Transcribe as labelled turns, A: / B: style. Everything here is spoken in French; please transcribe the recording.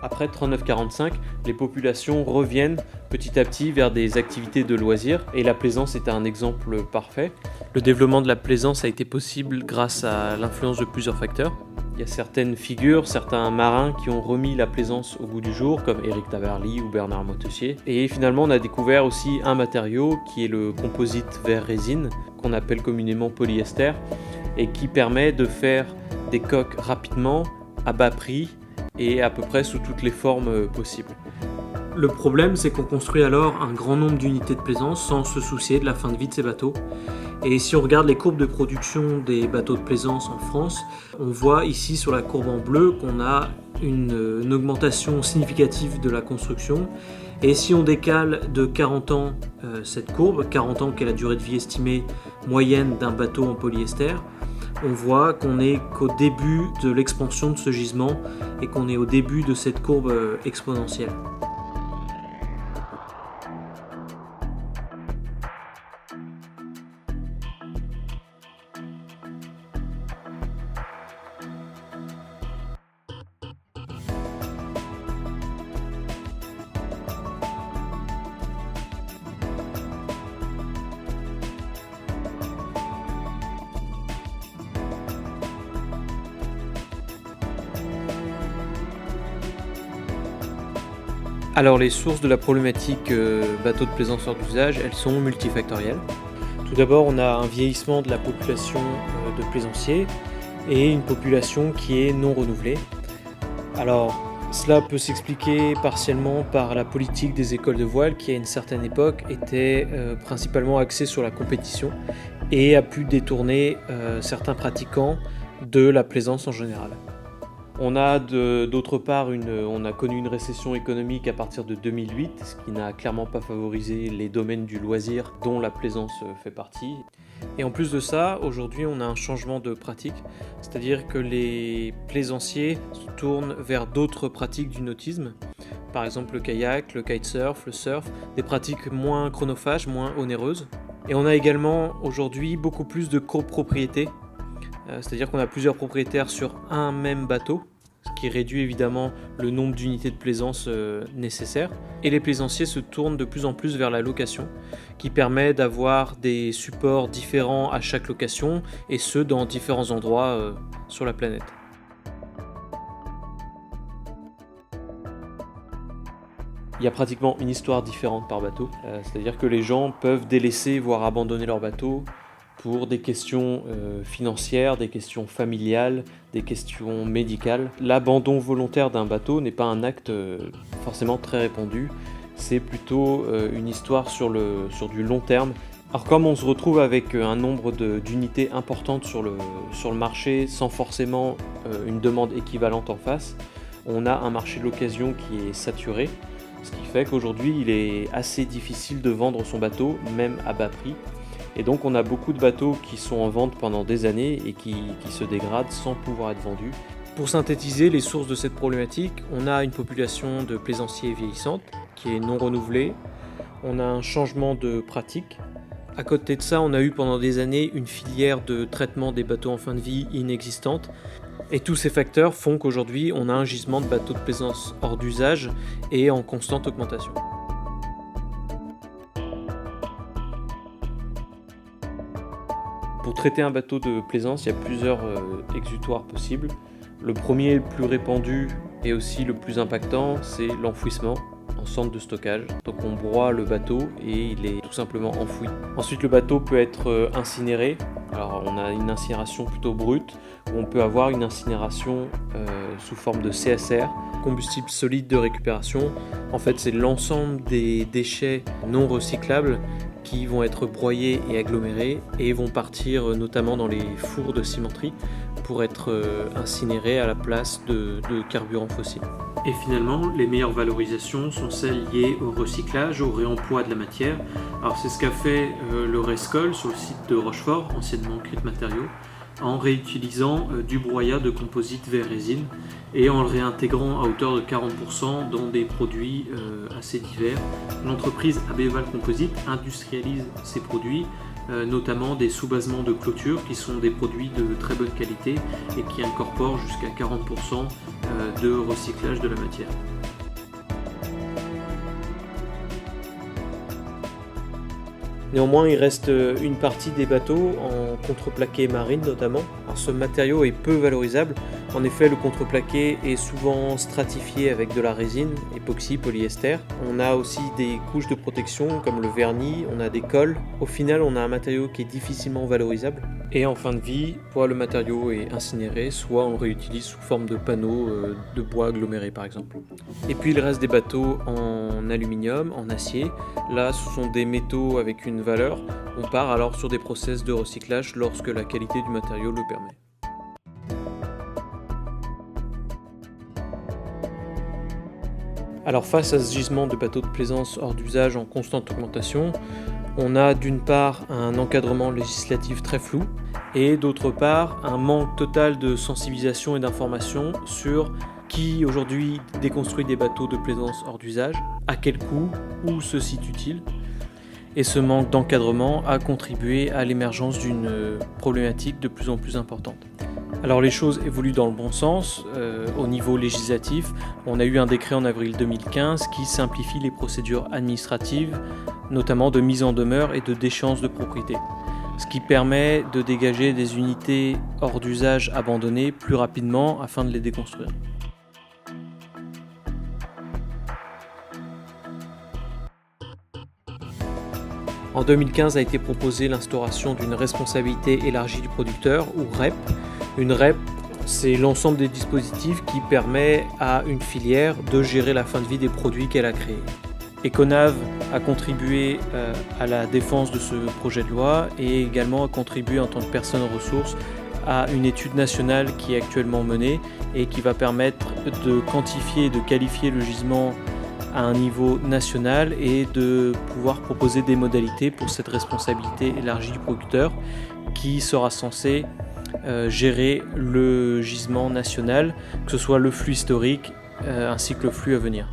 A: Après 39-45, les populations reviennent petit à petit vers des activités de loisirs et la plaisance est un exemple parfait. Le développement de la plaisance a été possible grâce à l'influence de plusieurs facteurs. Il y a certaines figures, certains marins qui ont remis la plaisance au goût du jour, comme Éric Tabarly ou Bernard Moitessier. Et finalement, on a découvert aussi un matériau qui est le composite verre-résine, qu'on appelle communément polyester, et qui permet de faire des coques rapidement, à bas prix, et à peu près sous toutes les formes possibles. Le problème, c'est qu'on construit alors un grand nombre d'unités de plaisance sans se soucier de la fin de vie de ces bateaux. Et si on regarde les courbes de production des bateaux de plaisance en France, on voit ici sur la courbe en bleu qu'on a une augmentation significative de la construction. Et si on décale de 40 ans cette courbe, 40 ans qui est la durée de vie estimée moyenne d'un bateau en polyester, on voit qu'on n'est qu'au début de l'expansion de ce gisement et qu'on est au début de cette courbe exponentielle. Alors les sources de la problématique bateaux de plaisance hors d'usage, elles sont multifactorielles. Tout d'abord, on a un vieillissement de la population de plaisanciers et une population qui est non renouvelée. Alors, cela peut s'expliquer partiellement par la politique des écoles de voile qui à une certaine époque était principalement axée sur la compétition et a pu détourner certains pratiquants de la plaisance en général. On a d'autre part on a connu une récession économique à partir de 2008, ce qui n'a clairement pas favorisé les domaines du loisir dont la plaisance fait partie. Et en plus de ça, aujourd'hui on a un changement de pratique, c'est-à-dire que les plaisanciers se tournent vers d'autres pratiques du nautisme, par exemple le kayak, le kitesurf, le surf, des pratiques moins chronophages, moins onéreuses. Et on a également aujourd'hui beaucoup plus de copropriété, c'est-à-dire qu'on a plusieurs propriétaires sur un même bateau, ce qui réduit évidemment le nombre d'unités de plaisance nécessaires. Et les plaisanciers se tournent de plus en plus vers la location, qui permet d'avoir des supports différents à chaque location, et ce dans différents endroits sur la planète. Il y a pratiquement une histoire différente par bateau, c'est-à-dire que les gens peuvent délaisser, voire abandonner leur bateau, pour des questions financières, des questions familiales, des questions médicales. L'abandon volontaire d'un bateau n'est pas un acte forcément très répandu, c'est plutôt une histoire sur du long terme. Alors comme on se retrouve avec un nombre d'unités importantes sur le marché sans forcément une demande équivalente en face, on a un marché de l'occasion qui est saturé, ce qui fait qu'aujourd'hui il est assez difficile de vendre son bateau, même à bas prix. Et donc on a beaucoup de bateaux qui sont en vente pendant des années et qui se dégradent sans pouvoir être vendus. Pour synthétiser les sources de cette problématique, on a une population de plaisanciers vieillissante qui est non renouvelée, on a un changement de pratique. À côté de ça, on a eu pendant des années une filière de traitement des bateaux en fin de vie inexistante. Et tous ces facteurs font qu'aujourd'hui on a un gisement de bateaux de plaisance hors d'usage et en constante augmentation. Pour traiter un bateau de plaisance, il y a plusieurs exutoires possibles. Le premier, le plus répandu et aussi le plus impactant, c'est l'enfouissement en centre de stockage. Donc on broie le bateau et il est tout simplement enfoui. Ensuite, le bateau peut être incinéré. Alors on a une incinération plutôt brute, ou on peut avoir une incinération sous forme de CSR, combustible solide de récupération. En fait, c'est l'ensemble des déchets non recyclables qui vont être broyés et agglomérés et vont partir notamment dans les fours de cimenterie pour être incinérés à la place de carburants fossiles. Et finalement, les meilleures valorisations sont celles liées au recyclage, au réemploi de la matière. Alors c'est ce qu'a fait le Rescol sur le site de Rochefort, anciennement Crite Matériaux, en réutilisant du broyat de composite verre-résine et en le réintégrant à hauteur de 40% dans des produits assez divers. L'entreprise Abéval Composite industrialise ces produits notamment des sous-basements de clôture qui sont des produits de très bonne qualité et qui incorporent jusqu'à 40% de recyclage de la matière. Néanmoins, il reste une partie des bateaux en contreplaqué marine notamment. Alors, ce matériau est peu valorisable. En effet, le contreplaqué est souvent stratifié avec de la résine, époxy, polyester. On a aussi des couches de protection comme le vernis, on a des cols. Au final, on a un matériau qui est difficilement valorisable. Et en fin de vie, soit le matériau est incinéré, soit on le réutilise sous forme de panneaux de bois agglomérés par exemple. Et puis il reste des bateaux en aluminium, en acier. Là, ce sont des métaux avec une valeur. On part alors sur des process de recyclage lorsque la qualité du matériau le permet. Alors face à ce gisement de bateaux de plaisance hors d'usage en constante augmentation, on a d'une part un encadrement législatif très flou et d'autre part un manque total de sensibilisation et d'information sur qui aujourd'hui déconstruit des bateaux de plaisance hors d'usage, à quel coût, où se situe-t-il. Et ce manque d'encadrement a contribué à l'émergence d'une problématique de plus en plus importante. Alors les choses évoluent dans le bon sens. Au niveau législatif, on a eu un décret en avril 2015 qui simplifie les procédures administratives, notamment de mise en demeure et de déchéance de propriété, ce qui permet de dégager des unités hors d'usage abandonnées plus rapidement afin de les déconstruire. En 2015 a été proposée l'instauration d'une responsabilité élargie du producteur, ou REP. Une REP, c'est l'ensemble des dispositifs qui permet à une filière de gérer la fin de vie des produits qu'elle a créés. Econave a contribué à la défense de ce projet de loi et également a contribué en tant que personne ressource à une étude nationale qui est actuellement menée et qui va permettre de quantifier et de qualifier le gisement à un niveau national et de pouvoir proposer des modalités pour cette responsabilité élargie du producteur qui sera censé gérer le gisement national, que ce soit le flux historique ainsi que le flux à venir.